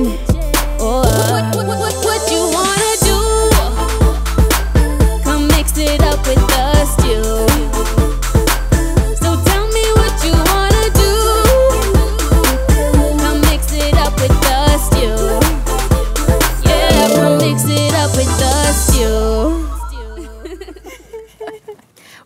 Oh, what you wanna do? Come mix it up with the stew. So tell me what you wanna do. Come mix it up with the stew. Yeah, come mix it up with the stew.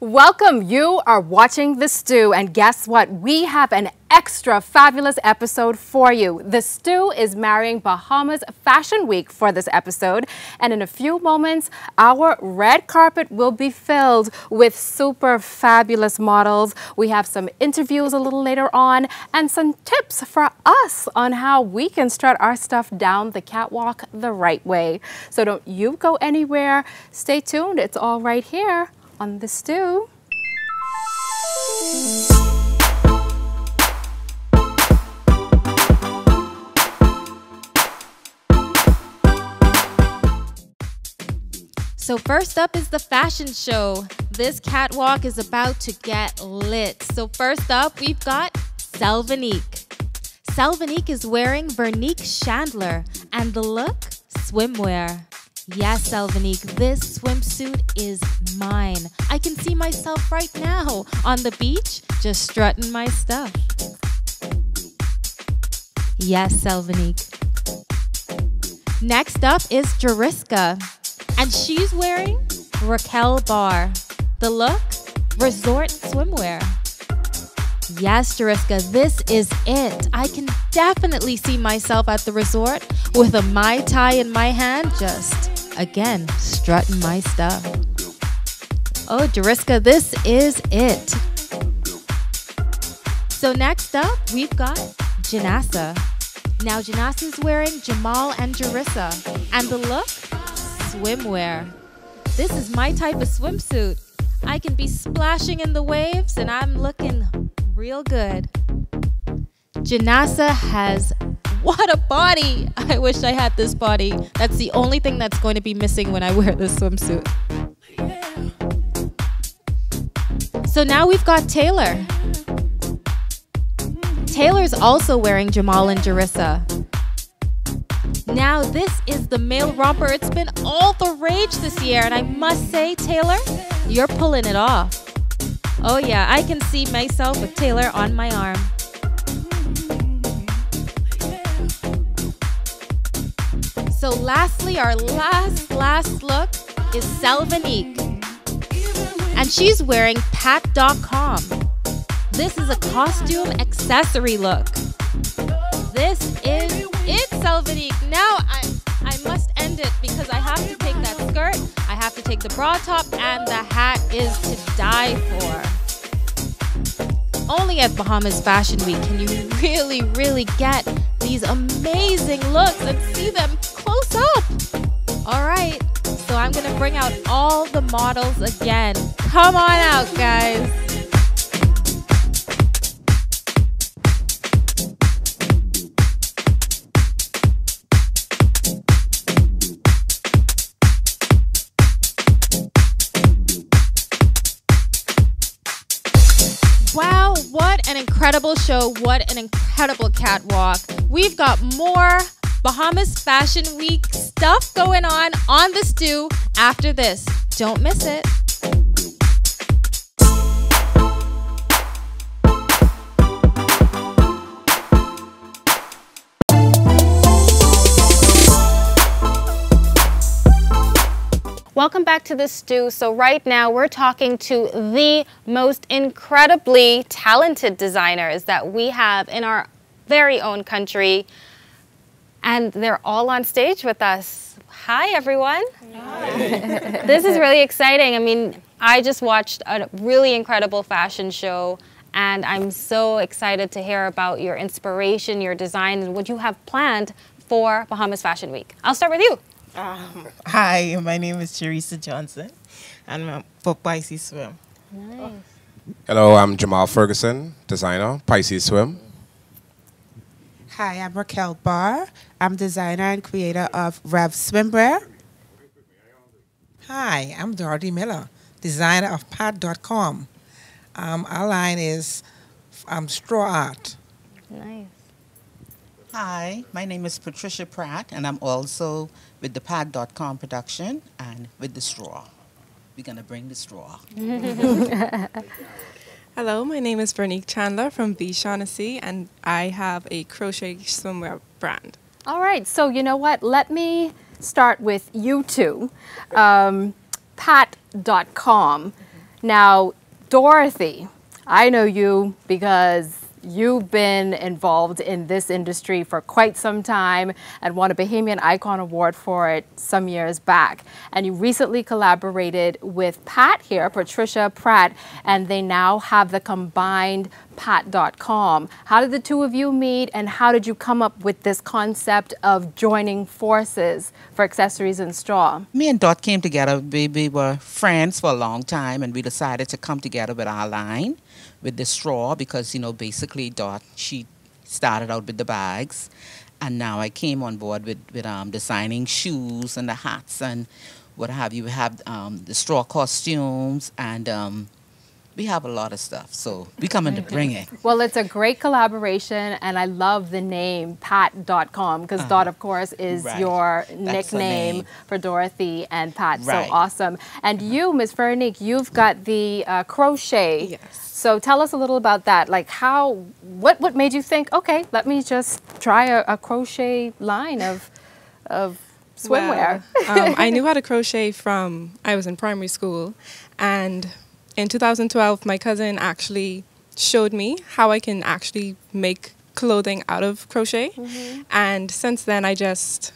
Welcome, you are watching The Stew, and guess what? We have an extra fabulous episode for you. The Stew is marrying Bahamas Fashion Week for this episode, and in a few moments, our red carpet will be filled with super fabulous models. We have some interviews a little later on, and some tips for us on how we can strut our stuff down the catwalk the right way. So don't you go anywhere. Stay tuned. It's all right here on The Stew. So first up is the fashion show. This catwalk is about to get lit. So first up, we've got Selvanique. Selvanique is wearing Vernique Chandler, and the look, swimwear. Yes, Selvanique, this swimsuit is mine. I can see myself right now on the beach, just strutting my stuff. Yes, Selvanique. Next up is Jariska, and she's wearing Raquel Barr. The look, resort swimwear. Yes, Jariska, this is it. I can definitely see myself at the resort with a Mai Tai in my hand, just, again, strutting my stuff. Oh, Jariska, this is it. So next up, we've got Janassa. Now, Janassa's wearing Jamal and Jarissa, and the look, swimwear. This is my type of swimsuit. I can be splashing in the waves, and I'm looking real good. Janassa has, what a body! I wish I had this body. That's the only thing that's going to be missing when I wear this swimsuit. So now we've got Taylor. Taylor's also wearing Jamal and Jarissa. Now this is the male romper. It's been all the rage this year, and I must say, Taylor, you're pulling it off. Oh yeah, I can see myself with Taylor on my arm. So lastly, our last look is Selvanique. And she's wearing Pat.com. This is a costume accessory look. This is it, Selvanique. Now I must end it because I have to take that skirt, I have to take the bra top, and the hat is to die for. Only at Bahamas Fashion Week can you really get these amazing looks and see them close up. All right, so I'm gonna bring out all the models again. Come on out, guys. Wow, what an incredible show. What an incredible catwalk. We've got more Bahamas Fashion Week stuff going on The Stew after this. Don't miss it. Welcome back to The Stew. So right now we're talking to the most incredibly talented designers that we have in our very own country. And they're all on stage with us. Hi, everyone. Hi. This is really exciting. I mean, I just watched a really incredible fashion show, and I'm so excited to hear about your inspiration, your design, and what you have planned for Bahamas Fashion Week. I'll start with you. Hi, my name is Teresa Johnson, and I'm for Pisces Swim. Nice. Hello, I'm Jamal Ferguson, designer, Pisces Swim. Hi, I'm Raquel Barr. I'm designer and creator of Rev Swimwear. Hi, I'm Dorothy Miller, designer of Pat.com. Our line is Straw Art. Nice. Hi, my name is Patricia Pratt, and I'm also with the Pad.com production and with the straw. We're going to bring the straw. Hello, my name is Veronique Chandler from B. Shaughnessy, and I have a crochet swimwear brand. All right, so you know what? Let me start with you two. Pat.com. Now, Dorothy, I know you because you've been involved in this industry for quite some time and won a Bahamian Icon Award for it some years back. And you recently collaborated with Pat here, Patricia Pratt, and they now have the combined Pat.com. How did the two of you meet, and how did you come up with this concept of joining forces for accessories and straw? Me and Dot came together. We were friends for a long time, and we decided to come together with our line, with the straw, because, you know, basically Dot, she started out with the bags, and now I came on board with designing shoes and the hats and what have you. We have the straw costumes, and we have a lot of stuff, so we coming to bring it. Well, it's a great collaboration, and I love the name Pat.com because Dot, of course, is your nickname for Dorothy and Pat. Right. So awesome. And you, Ms. Veronique, you've got the crochet. Yes. So tell us a little about that. Like what made you think, okay, let me just try a crochet line of swimwear? Well, I knew how to crochet from I was in primary school, and in 2012, my cousin actually showed me how I can actually make clothing out of crochet. And since then, I just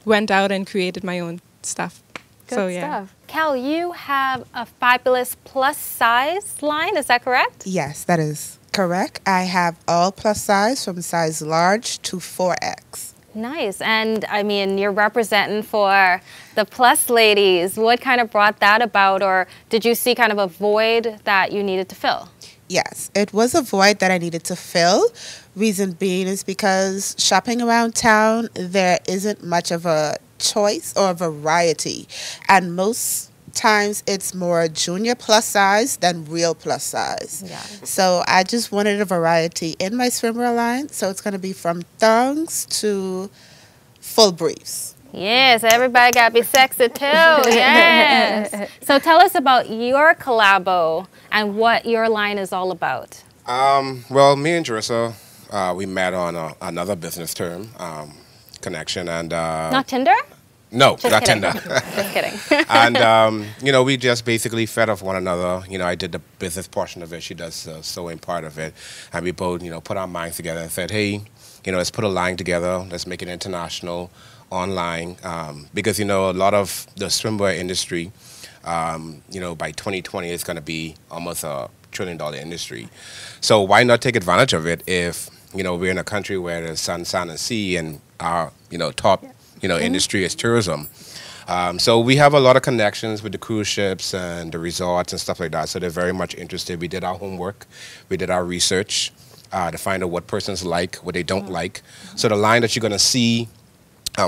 went out and created my own stuff. Good stuff. Cal, you have a fabulous plus size line, is that correct? Yes, that is correct. I have all plus size from size large to 4X. Nice. And I mean, you're representing for the plus ladies. What kind of brought that about, or did you see kind of a void that you needed to fill? Yes, it was a void that I needed to fill. Reason being is because shopping around town, there isn't much of a choice or variety. And most times it's more junior plus size than real plus size. Yeah. So I just wanted a variety in my swimwear line. So it's going to be from thongs to full briefs. Yes, everybody got to be sexy too. Yes. So tell us about your collabo and what your line is all about. Well, me and Jerissa, we met on another business term connection, and Not Tinder? no, Just not kidding. Tinder. Just kidding. And you know, we just basically fed off one another. You know, I did the business portion of it. She does the sewing part of it, and we both, you know, put our minds together and said, hey, you know, let's put a line together. Let's make it international, online, because you know, a lot of the swimwear industry, you know, by 2020 it's going to be almost $1 trillion industry. So why not take advantage of it if, you know, we're in a country where there's sun, and sea, and our, you know, top, you know, industry is tourism. So we have a lot of connections with the cruise ships and the resorts and stuff like that. So they're very much interested. We did our homework. We did our research to find out what persons like, what they don't like. So the line that you're going to see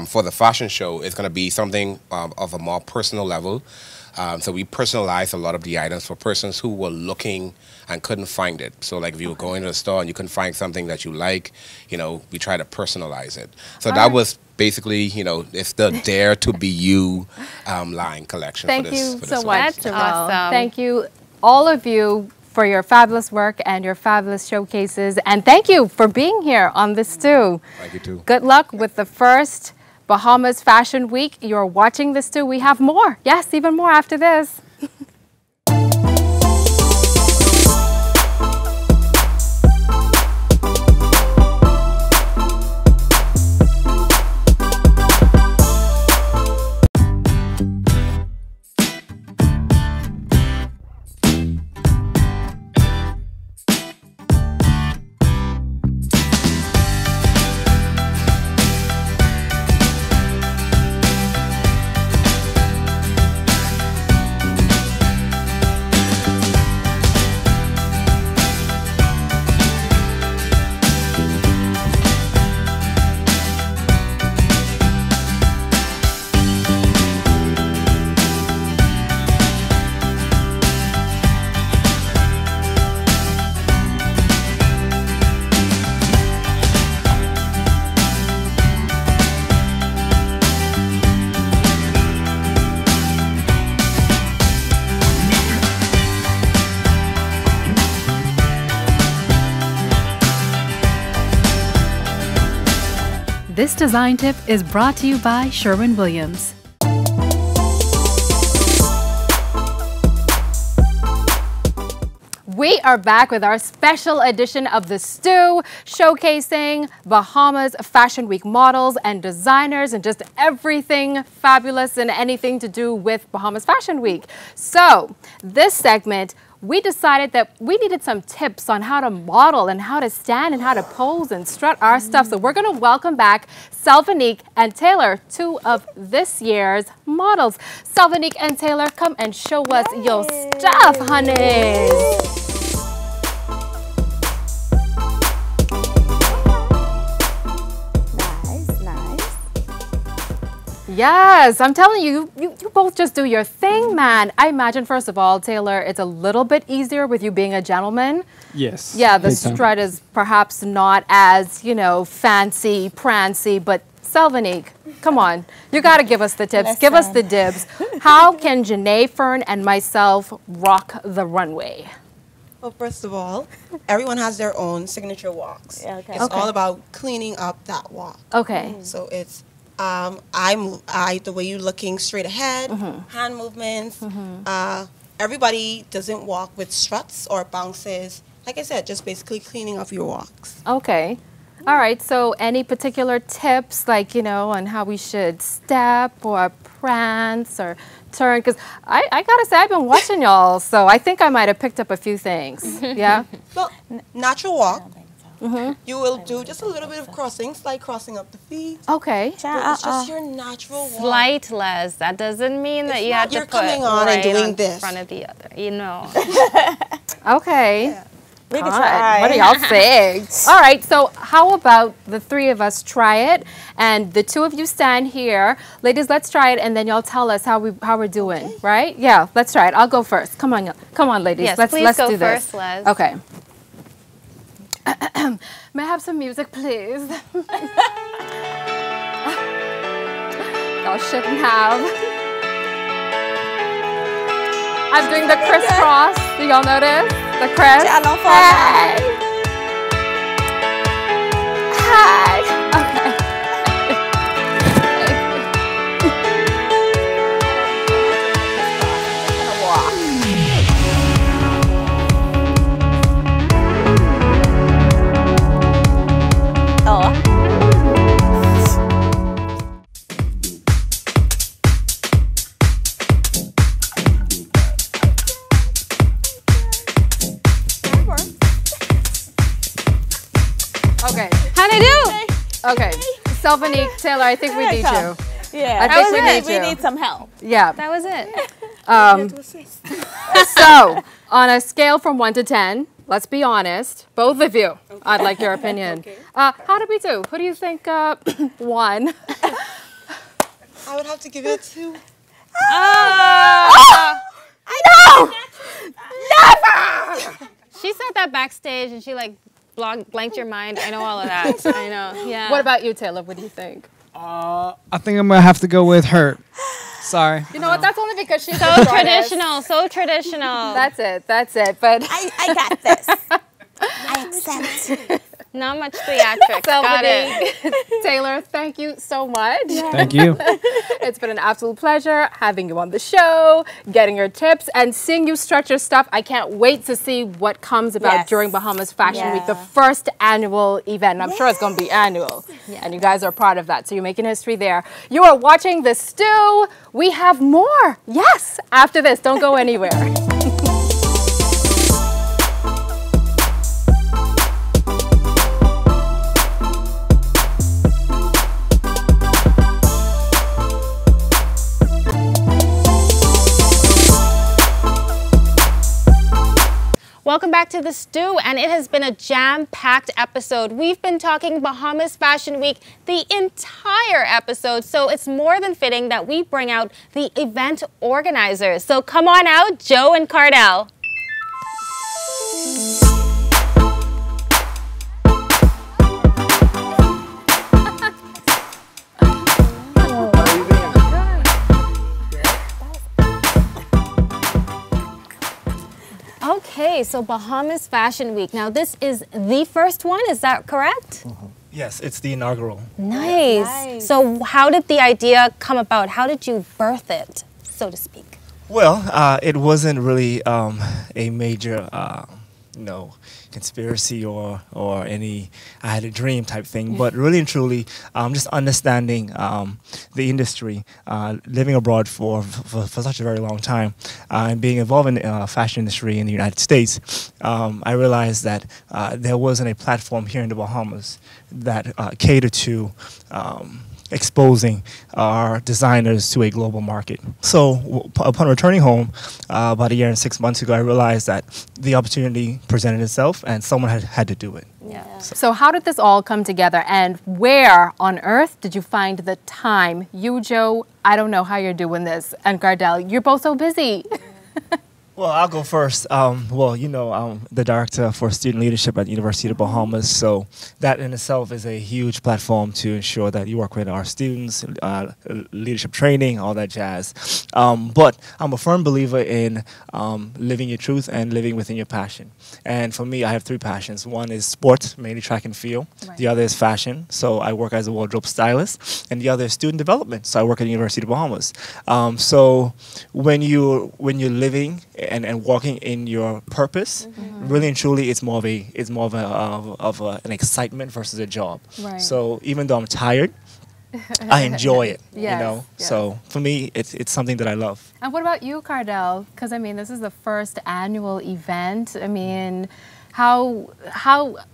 for the fashion show is going to be something of a more personal level. So we personalize a lot of the items for persons who were looking and couldn't find it. So like if you were going to the store and you couldn't find something that you like, you know, we try to personalize it. So that was basically, you know, it's the Dare to Be You line collection. Thank for this, you for so this much, event. That's Jamal. awesome. Thank you, all of you, for your fabulous work and your fabulous showcases. And thank you for being here on The Stew. Thank you too. Good luck with the first Bahamas Fashion Week. You're watching The Stew. We have more. Yes, even more after this. This design tip is brought to you by Sherwin-Williams. We are back with our special edition of The Stew, showcasing Bahamas Fashion Week models and designers and just everything fabulous and anything to do with Bahamas Fashion Week. So, this segment, we decided that we needed some tips on how to model and how to stand and how to pose and strut our stuff. So we're going to welcome back Selvanique and Taylor, two of this year's models. Selvanique and Taylor, come and show us your stuff, honey. Yes, I'm telling you, you both just do your thing, man. I imagine, first of all, Taylor, it's a little bit easier with you being a gentleman. Yes. Yeah, the strut is perhaps not as, you know, fancy, prancy, but Selvanique, come on. You got to give us the tips. Give us the dibs. How can Janae, Fern, and myself rock the runway? Well, first of all, everyone has their own signature walks. Yeah, okay. It's all about cleaning up that walk. Okay. So it's the way you're looking straight ahead, hand movements. Everybody doesn't walk with struts or bounces. Like I said, just basically cleaning up your walks. Okay. All right. So any particular tips, like, you know, on how we should step or prance or turn? Because I got to say, I've been watching y'all, so I think I might have picked up a few things. Yeah? Well, natural walk. You will do just a little bit of crossing, slight crossing up the feet. Okay. But it's just your natural walk. Slight, Les. That doesn't mean that you have to you're put coming on right and doing on this. front of the other. You know. Okay. Yeah. God, what do y'all think? All right, so how about the three of us try it, and the two of you stand here. Ladies, let's try it, and then y'all tell us how we're doing, right? Yeah, let's try it. I'll go first. Come on, ladies. Yes, let's go do this. first, Les. Okay. May I have some music, please? Y'all shouldn't have. I'm doing the crisscross. Do y'all notice? The criss. Hey! Hi! Okay. Okay. How'd I do? Okay. Selvanique, Taylor, I think we need you. Yeah. I think we need some help. Yeah. That was it. So, on a scale from 1 to 10, let's be honest, both of you, I'd like your opinion. How did we do? Who do you think won? I would have to give it a 2. I know! Never! She said that backstage and she like blanked your mind. I know all of that. I know. Yeah. What about you, Taylor? What do you think? I think I'm going to have to go with her. Sorry. You know what? That's only because she's so traditional. So traditional. That's it. That's it. But I got this. I accept. Not much theatrics. Got it. Taylor, thank you so much. Thank you. It's been an absolute pleasure having you on the show, getting your tips, and seeing you stretch your stuff. I can't wait to see what comes about during Bahamas Fashion Week, the first annual event. And I'm sure it's going to be annual. And you guys are part of that. So you're making history there. You are watching The Stew. We have more. Yes, after this. Don't go anywhere. Welcome back to The Stew, and it has been a jam-packed episode. We've been talking Bahamas Fashion Week the entire episode, so it's more than fitting that we bring out the event organizers. So come on out, Joe and Cardell. Okay, so Bahamas Fashion Week. Now this is the first one, is that correct? Yes, it's the inaugural. Nice. So how did the idea come about? How did you birth it, so to speak? Well, it wasn't really a major, conspiracy or any I had a dream type thing, but really and truly, just understanding the industry, living abroad for such a very long time, and being involved in the fashion industry in the United States, I realized that there wasn't a platform here in the Bahamas that catered to exposing our designers to a global market. So upon returning home about a year and 6 months ago, I realized that the opportunity presented itself and someone had to do it. Yeah. So how did this all come together, and where on earth did you find the time? You, Joe, I don't know how you're doing this, and Gardell, you're both so busy. Well, I'll go first. I'm the director for student leadership at the University of the Bahamas, so that in itself is a huge platform to ensure that you work with our students, leadership training, all that jazz. But I'm a firm believer in living your truth and living within your passion. And for me, I have three passions. One is sports, mainly track and field. Right. The other is fashion, so I work as a wardrobe stylist. And the other is student development, so I work at the University of the Bahamas. So when you're living and walking in your purpose, really and truly, it's more of an excitement versus a job. Right. So even though I'm tired, I enjoy it. Yes. So for me, it's something that I love. And what about you, Cardell? Because I mean, this is the first annual event. I mean, what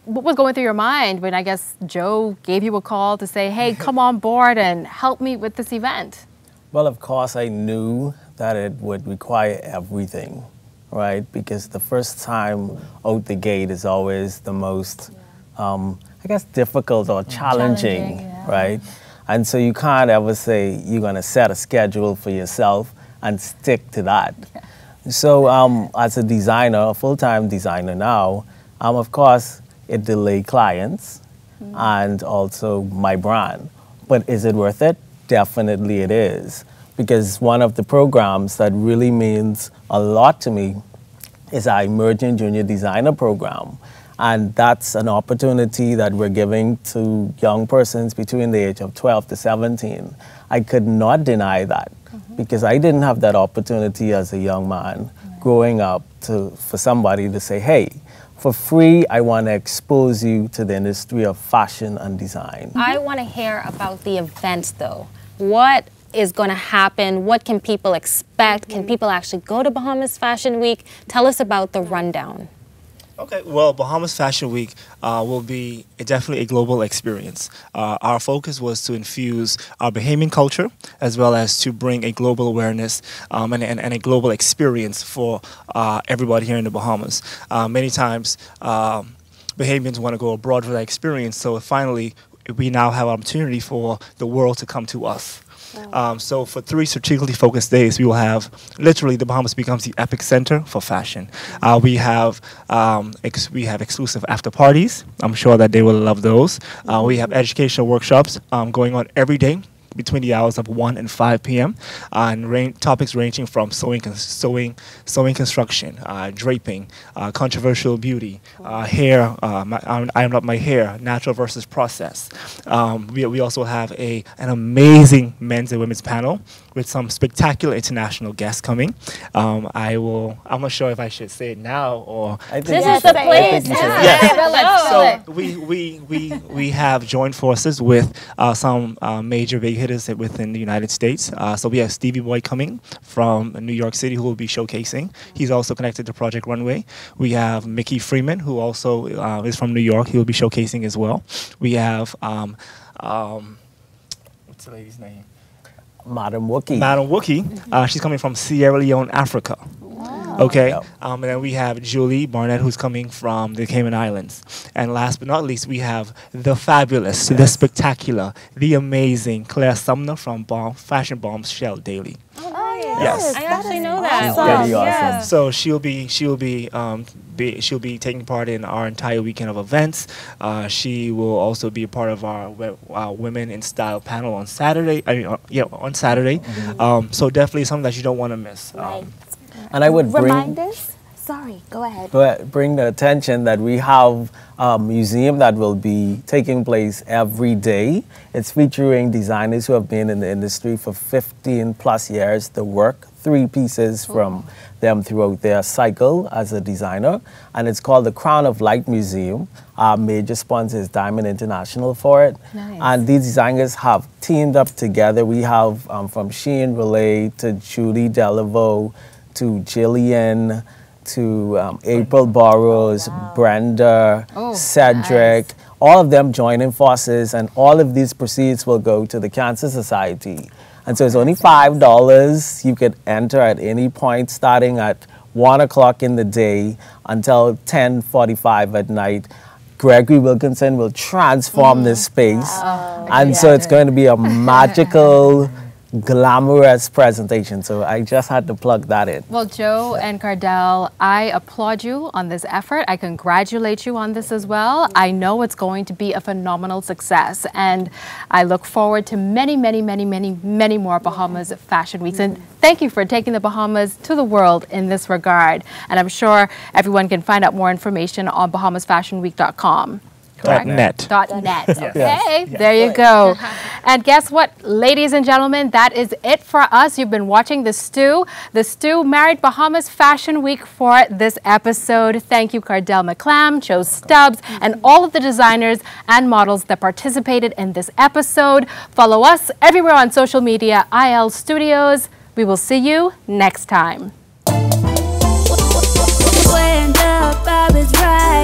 was going through your mind when I guess Joe gave you a call to say, "Hey, come on board and help me with this event"? Well, of course, I knew that it would require everything, right? Because the first time out the gate is always the most, difficult or challenging, right? And so you can't ever say you're going to set a schedule for yourself and stick to that. Yeah. So as a designer, a full-time designer now, of course, it delayed clients and also my brand. But is it worth it? Definitely it is. Because one of the programs that really means a lot to me is our Emerging Junior Designer Program. And that's an opportunity that we're giving to young persons between the age of 12 to 17. I could not deny that because I didn't have that opportunity as a young man growing up for somebody to say, hey, for free, I want to expose you to the industry of fashion and design. I want to hear about the event, though. What is going to happen? What can people expect? Can people actually go to Bahamas Fashion Week? Tell us about the rundown. Okay, well, Bahamas Fashion Week will be definitely a global experience. Our focus was to infuse our Bahamian culture as well as to bring a global awareness and a global experience for everybody here in the Bahamas. Many times, Bahamians want to go abroad for that experience, so finally, we now have an opportunity for the world to come to us. So for 3 strategically focused days, we will have literally the Bahamas becomes the epicenter for fashion. We have exclusive after parties. I'm sure that they will love those. We have educational workshops going on every day between the hours of 1 and 5 p.m. And topics ranging from sewing construction, draping, controversial beauty, hair, iron up my hair, natural versus process. We also have an amazing men's and women's panel with some spectacular international guests coming. I'm not sure if I should say it now or. This is the place. Yes. So we have joined forces with some major big hitters within the United States. So we have Stevie Boy coming from New York City who will be showcasing. He's also connected to Project Runway. We have Mickey Freeman who also is from New York. He will be showcasing as well. We have, what's the lady's name? Madam Wookie. Madam Wookie. She's coming from Sierra Leone, Africa. Okay, yep. And then we have Julie Barnett, who's coming from the Cayman Islands. And last but not least, we have the fabulous, the spectacular, the amazing Claire Sumner from Fashion Bombs Shell Daily. Oh, yes. I actually know that. Very awesome. Yeah. So she'll be taking part in our entire weekend of events. She will also be a part of our Women in Style panel on Saturday. On Saturday. So definitely something that you don't want to miss. And I would remind us sorry. Go ahead. But bring the attention that we have a museum that will be taking place every day. It's featuring designers who have been in the industry for 15 plus years. The work, 3 pieces from them throughout their cycle as a designer. And it's called the Crown of Light Museum. Our major sponsor is Diamond International for it. Nice. And these designers have teamed up together. We have from Sheen Relay to Julie Delaveau to Jillian to April Burrows, Brenda, Cedric, nice. all of them joining forces, and all of these proceeds will go to the Cancer Society. And so it's only $5. You could enter at any point starting at 1 o'clock in the day until 10:45 at night. Gregory Wilkinson will transform this space. And so it's going to be a magical, glamorous presentation. So I just had to plug that in. Well, Joe and Cardell, I applaud you on this effort. I congratulate you on this as well. I know it's going to be a phenomenal success, and I look forward to many, many, many, many, many more Bahamas Fashion Weeks. And thank you for taking the Bahamas to the world in this regard. And I'm sure everyone can find out more information on bahamasfashionweek.com. .net. .net. Okay, there you go. And guess what, ladies and gentlemen, that is it for us. You've been watching The Stew. The Stew married Bahamas Fashion Week for this episode. Thank you, Cardell McClam, Joe Stubbs, and all of the designers and models that participated in this episode. Follow us everywhere on social media, IL Studios. We will see you next time. When the vibe is right.